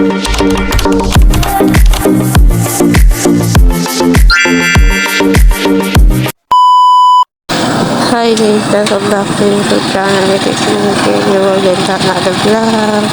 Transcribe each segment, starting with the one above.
Hi guys, welcome back to YouTube channel. It is me, Kenyo, again sa another vlog.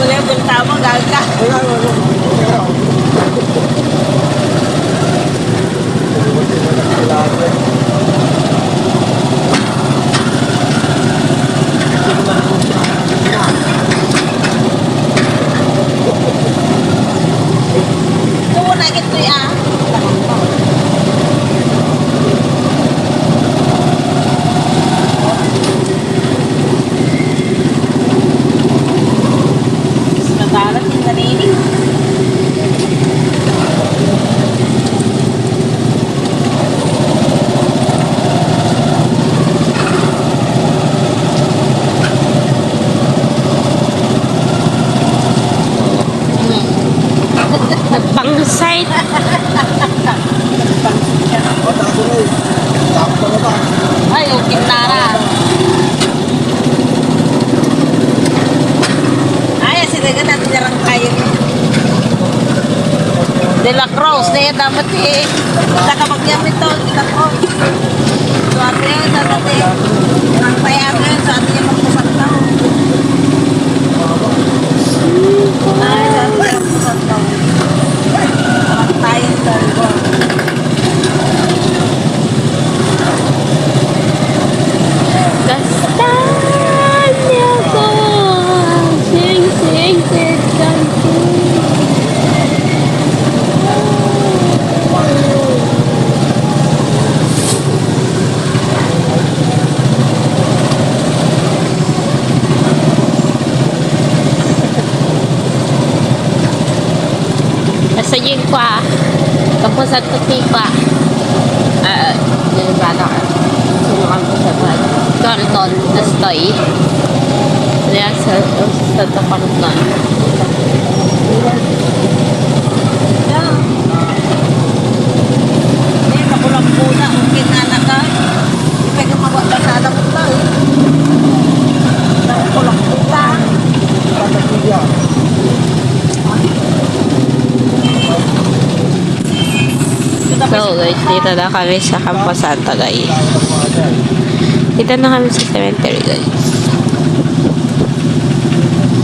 Wala yung bintama, gaga. Tuwa na gito ya. Nagalat yung kanini. Nagpangsay. Ay, yung kintara. Ay, sinaga natin jarang kayo. De la Cruz, na yan dapat eh. Nakapagyan ito, De la Cruz. So, ato yun, dati. Ang payado yun, so ato yung magpusagtaw. Ay, dati yung magpusagtaw. Ang tayo dalawa. Kastanya ko. Sing, sing, sing, sing. Nasa yun ko ah. Tapos at puti ko ah. Yung bata ka. Sino kang pusapan? Don, nastoy. Kaya sa tapanot na. Yeah. Eh, makulang muna. Okay na na ka. Ipay ka magbasada mo ba eh. Makulang muna. So guys, dito na kami sa Campo Santo guys. Dito na kami sa cemetery guys.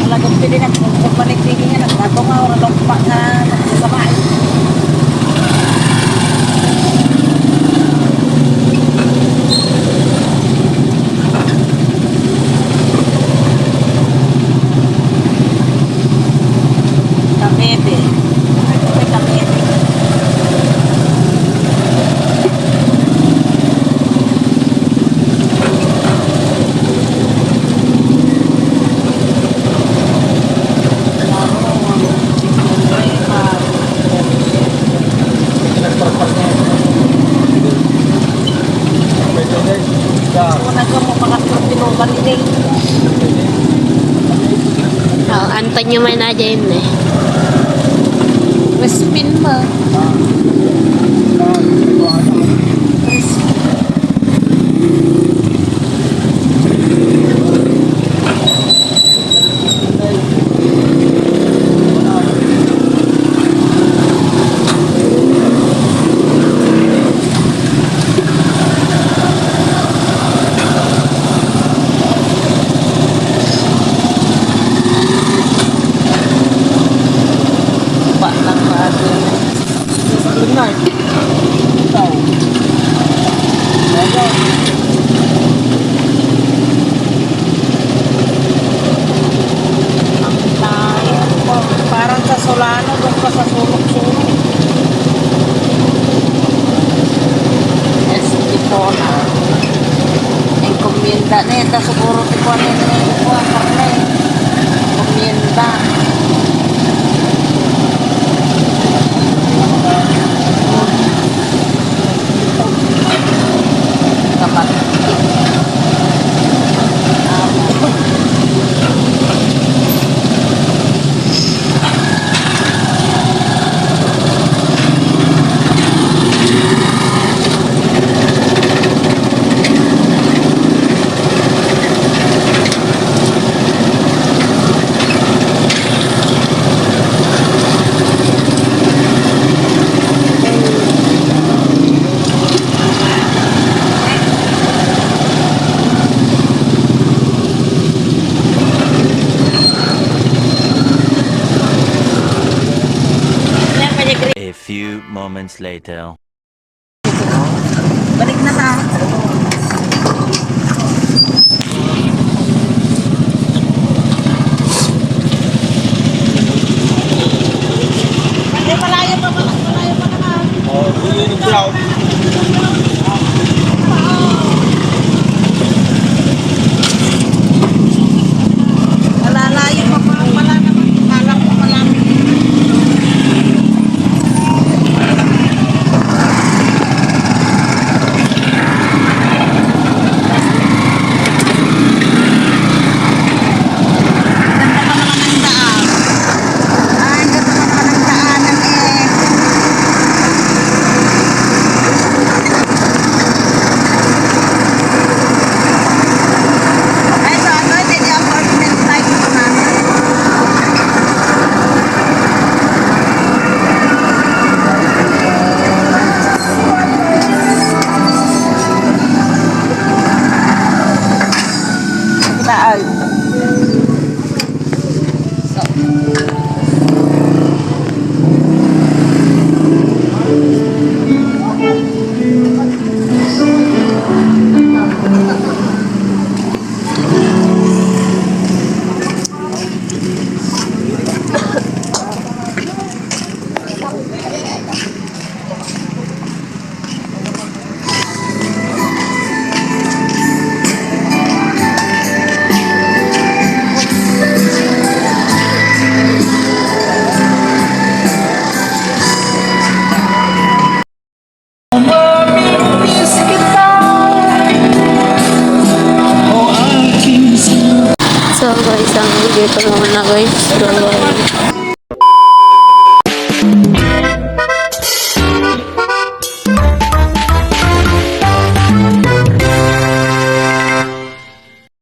Talagang pili na kung paniktigin niya. Nagbago nga o nalokpa na nagsasabay. Kamebe. May kamebe. Oh, Antonio Manaja yun eh. Respin mo. Parang sa Solano, doon pa sa sulok-sulok. Estipona. Encomienda. Neta, siguro tipo ano yun yung kuha. Karne. Encomienda. Kapat. moments later. Balik na ta. Malayo pa naman. Malalayo pa pala naman. Kala ko malapit. Ganda pa naman ang daan. Ay, ganda pa naman ang daanan eh. Ay, so ano, hindi di apartment type po namin. Daan. So guys, ang video ko naman na guys. Bye-bye.